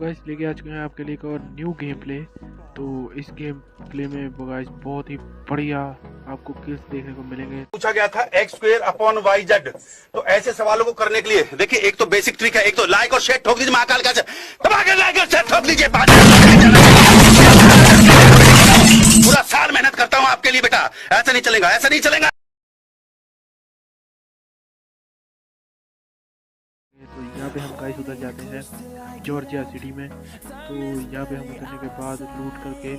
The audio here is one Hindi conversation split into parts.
गाइस लेके आ चुके हैं आपके लिए एक और न्यू गेम प्ले। तो इस गेम प्ले में गाइस बहुत ही बढ़िया आपको किल्स देखने को मिलेंगे। पूछा गया था x square upon y z. तो ऐसे सवालों को करने के लिए देखिए, एक तो बेसिक ट्रिक है, एक तो लाइक और शेयर ठोक लीजिए, महाकाल का दबा के लाइक और शेयर ठोक लीजिए। पूरा साल मेहनत करता हूं आपके लिए बेटा, ऐसा नहीं चलेगा, ऐसा नहीं चलेगा। तो यहाँ पे हम गाइस उधर जाते हैं जॉर्जिया सिटी में। तो यहाँ पे हम उतरने के बाद लूट करके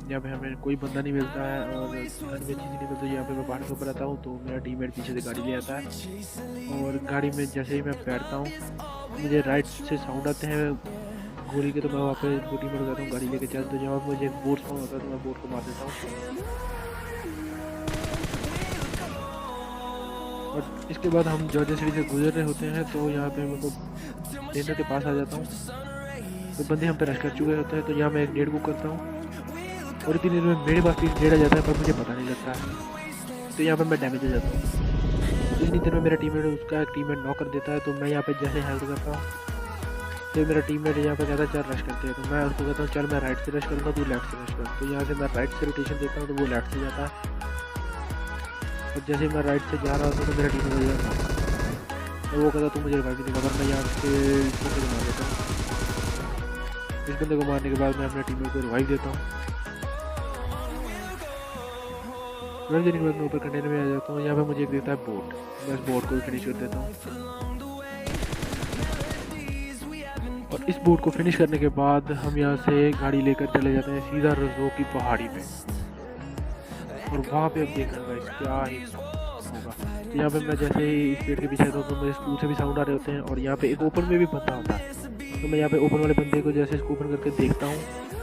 यहाँ पे हमें कोई बंदा नहीं मिलता है और घर में चीज़ नहीं मिलती। यहाँ पे मैं पहाड़ के ऊपर आता हूँ तो मेरा टीममेट पीछे से गाड़ी ले आता है और गाड़ी में जैसे ही मैं बैठता हूँ मुझे राइट से साउंड आते हैं गोली के। तो मैं वहाँ पे टीममेट को कहता हूँ गाड़ी लेके चल। तो जब मुझे एक बोट साउंड होता है तो मैं बोट को मार देता हूँ। और इसके बाद हम जॉर्जिया सिटी से गुजर रहे होते हैं तो यहाँ पे मेरे को डेनर के पास आ जाता हूँ। तो बंदे हम पे रश कर चुके होते हैं। तो यहाँ मैं एक नेट बुक करता हूँ और इतनी देर में मेरे पास भी नेट आ जाता है पर मुझे पता नहीं लगता है। तो यहाँ पर मैं डैमेज हो जाता हूँ। तो इतनी देर में मेरा टीममेट उसका टीममेट नॉक कर देता है। तो मैं यहाँ पे जैसे हेल्प करता हूँ तो मेरा टीममेट यहाँ पे कहता है चल रश करते हैं। तो मैं उसको कहता हूँ चल मैं राइट से रश करूँगा, तू लेफ्ट से रश कर। तो यहाँ से मैं राइट से रोटेशन देता हूँ तो वो लेफ्ट से जाता है। और जैसे मैं राइट से जा रहा होता तो मेरा टीम हो जाता है। तो वो कहता तू मुझे रिवाइव नहीं देगा, मैं यहाँ से इस बंदे को मार देता हूँ। इस बंदे को मारने के बाद मैं अपने टीम को रिवाइव देता हूँ। रिवाइव देने के बाद मैं ऊपर कंटेनर में आ जाता हूँ। यहाँ पे मुझे एक देता है बोट, मैं इस बोट को भी फिनिश कर देता हूँ। और इस बोट को फिनिश करने के बाद हम यहाँ से गाड़ी लेकर चले जाते हैं सीधा रजो की पहाड़ी पे। और वहाँ पे अब देखना गाइस क्या ही होगा। तो यहाँ पे मैं जैसे ही इस पेड़ के पीछे आता हूँ तो मेरे स्कूल से भी साउंड आ रहे होते हैं और यहाँ पे एक ओपन में भी बंदा होता है। तो मैं यहाँ पे ओपन वाले बंदे को जैसे इसको ओपन करके देखता हूँ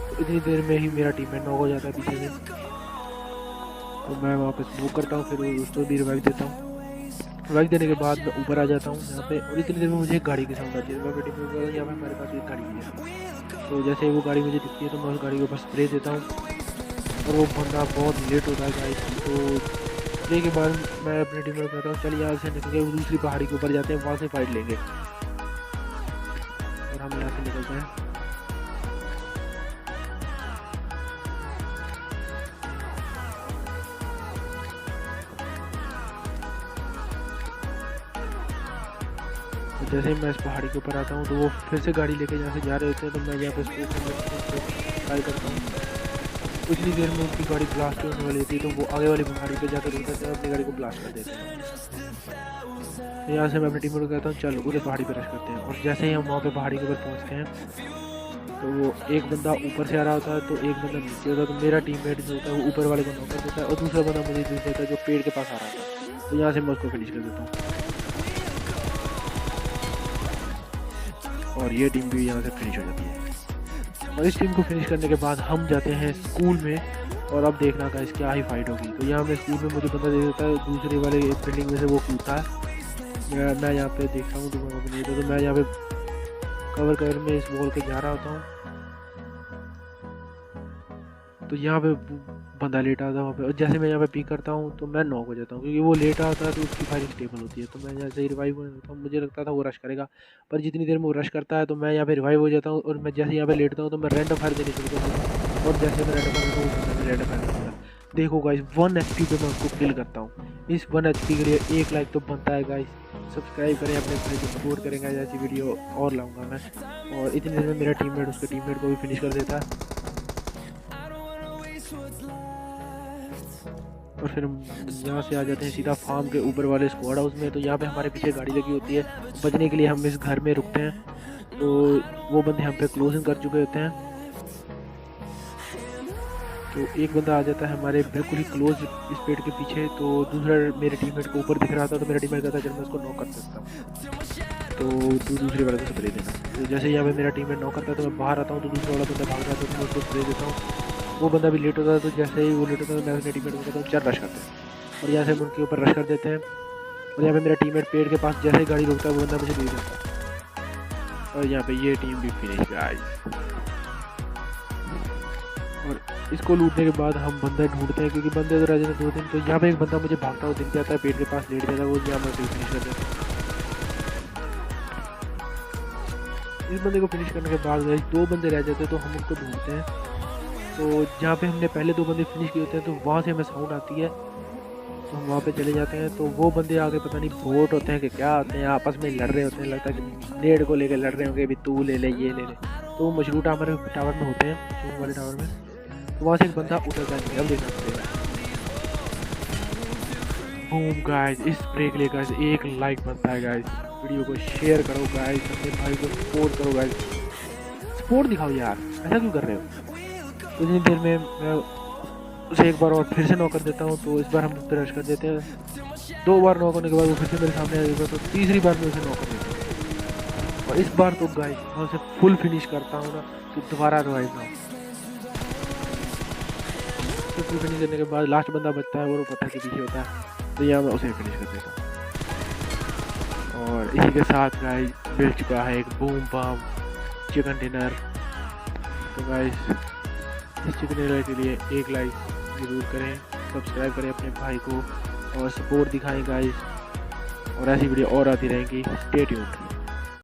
तो इतनी देर में ही मेरा टीममेट नॉक हो जाता है पीछे से। तो मैं वहाँ पे स्मोक करता हूँ, फिर उसको भी रिवाइव देता हूँ। रिवाइव देने के बाद मैं ऊपर आ जाता हूँ यहाँ पे और इतनी देर में मुझे एक गाड़ी की साउंड आती है। मैं बेटी में यहाँ पे हमारे पास एक गाड़ी है। तो जैसे ही वो गाड़ी मुझे दिखती है तो मैं उस गाड़ी के ऊपर स्प्रे देता हूँ और वो बंदा बहुत लेट होता है गाइस। तो स्प्रे के बाद मैं अपने टीम में कहता हूँ चल यहाँ से निकल के दूसरी पहाड़ी के ऊपर जाते हैं, वहाँ से फाइट लेंगे। और हम यहाँ से निकलते हैं। जैसे ही मैं इस पहाड़ी के ऊपर आता हूँ तो वो फिर से गाड़ी लेके यहाँ से जा रहे होते हैं। तो मैं यहाँ पे ट्राई करता हूँ। उतनी देर में उनकी गाड़ी ब्लास्ट होने वाली होती है तो वो आगे वाली पहाड़ी पे जाकर रुकते हैं, अपनी गाड़ी को ब्लास्ट कर देते हैं। तो यहाँ से मैं अपने टीम को कहता हूँ चल उधर पहाड़ी पे रश करते हैं। और जैसे ही हम वहाँ पे पहाड़ी के ऊपर पहुँचते हैं तो वो एक बंदा ऊपर से आ रहा होता है तो एक बंदा नीचे होता है। तो मेरा टीममेट जो होता है वो ऊपर वाले को नॉक कर देता है और दूसरा बंदा मुझे दूर देता है जो पेड़ के पास आ रहा था। तो यहाँ से मैं उसको फिनिश कर देता हूँ और ये टीम भी यहाँ से फिनिश हो जाती है। और इस टीम को फिनिश करने के बाद हम जाते हैं स्कूल में और अब देखना का क्या ही फाइट होगी। तो यहाँ पे स्कूल में मुझे बंदा दे देता है, दूसरे वाले बिल्डिंग में से वो कूदता है। मैं यहाँ पे देखता हूँ तो मैं यहाँ पे कवर में इस वॉल के जा रहा होता हूँ। तो यहाँ पे बंदा लेटा आता है वहाँ पे और जैसे मैं यहाँ पे पिक करता हूँ तो मैं नॉक हो जाता हूँ क्योंकि वो लेटा होता है तो उसकी फायरिंग स्टेबल होती है। तो मैं जैसे ही रिवाइव होने लगता हूँ, मुझे लगता था वो रश करेगा पर जितनी देर में वो रश करता है तो मैं यहाँ पे रिवाइव हो जाता हूँ। और मैं जैसे यहाँ पे लेटता हूँ तो मैं रैंडम फायर देने शुरू करता हूँ और जैसे मैं रैंडम फायर करता हूँ मैं रैंडम फायर करता हूँ। देखो गाइस 1 HP पे मैं उसको किल करता हूँ। इस 1 HP के लिए 1 लाइक तो बनता है गाइस। सब्सक्राइब करें, अपने भाई को सपोर्ट करेंगे, ऐसी वीडियो और लाऊंगा मैं। और इतनी देर में मेरा टीममेट उसके टीममेट को भी फिनिश कर देता है। और फिर हम यहाँ से आ जाते हैं सीधा फार्म के ऊपर वाले स्क्वाड हाउस में। तो यहाँ पे हमारे पीछे गाड़ी लगी होती है, बचने के लिए हम इस घर में रुकते हैं। तो वो बंदे हम पे क्लोजिंग कर चुके होते हैं। तो एक बंदा आ जाता है हमारे बिल्कुल ही क्लोज इस पेड़ के पीछे। तो दूसरा मेरे टीममेट को ऊपर दिख रहा था तो मेरा टीममेट कहता है जब मैं उसको नॉक कर सकता हूँ तो तू दूसरे वाले को स्प्रे देना। तो जैसे यहाँ पे मेरा टीममेट नॉक करता है तो मैं बाहर आता हूँ तो दूसरा वाला बंदा भाग रहा था तो मैं उसको स्प्रे देता हूँ। वो बंदा भी लेट होता है तो जैसे ही वो लेट होता है तो मैं अपने टीममेट को कहता हूँ चल रश करते हैं। और यहाँ से हम उनके ऊपर रश कर देते हैं। और यहाँ पे मेरा टीममेट पेड़ के पास जैसे ही गाड़ी रोकता है वो बंदा मुझे दे देता है। और यहाँ पे ये टीम भी फिनिश गाइस। और इसको लूटने के बाद हम बंदा ढूंढते हैं क्योंकि बंदे तो रह जाते 2 दिन। तो यहाँ पे एक बंदा मुझे भागता हुआ दिख जाता है, पेड़ के पास लेट जाता है, वो यहाँ पर फिनिश कर देता है। इस बंदे को फिनिश करने के बाद गाइस 2 बंदे रह जाते हैं, तो हम उनको ढूंढते हैं। तो जहाँ पे हमने पहले 2 बंदे फिनिश किए होते हैं, तो वहाँ से हमें साउंड आती है, तो हम वहाँ पे चले जाते हैं। तो वो बंदे आगे पता नहीं बोट होते हैं कि क्या होते हैं, आपस में लड़ रहे होते हैं, लगता है कि नेड को लेकर लड़ रहे होंगे, भी तू ले ले ये ले ले। तो वो मशरू टावर में होते हैं, मशरू वाले टावर में। तो वहाँ से एक बंदा उतर जाएंगे, अब देखना पड़ेगा। बूम गाइस, इस ब्रेक ले गाइस 1 लाइक बनता है गाइस। वीडियो को शेयर करो गाइस, अपने भाई को सपोर्ट करो गाइस, सपोर्ट दिखाओ यार, ऐसा क्यों कर रहे हो। तो इतनी देर में मैं उसे एक बार और फिर से नॉक कर देता हूँ। तो इस बार हम उस पर रश कर देते हैं। 2 बार नॉक होने के बाद वो फिर से मेरे सामने आ जाएगा, तो तीसरी बार मैं उसे नॉक कर देता हूँ। और इस बार तो गाइस मैं उसे फुल फिनिश करता हूँ ना, तो दोबारा रिवाइव ना हो। तो फुल फिनिश करने के बाद लास्ट बंदा बचता है, वो पत्थर के पीछे होता है, तो यहाँ मैं उसे फिनिश कर देता हूँ। और इसी के साथ गाइस मिल चुका है एक बूम बम चिकन डिनर। तो गाइस इस चिकन डिनर के लिए 1 लाइक ज़रूर करें, सब्सक्राइब करें अपने भाई को और सपोर्ट दिखाएं गाइस। और ऐसी वीडियो और आती रहेंगी, स्टे ट्यून्ड।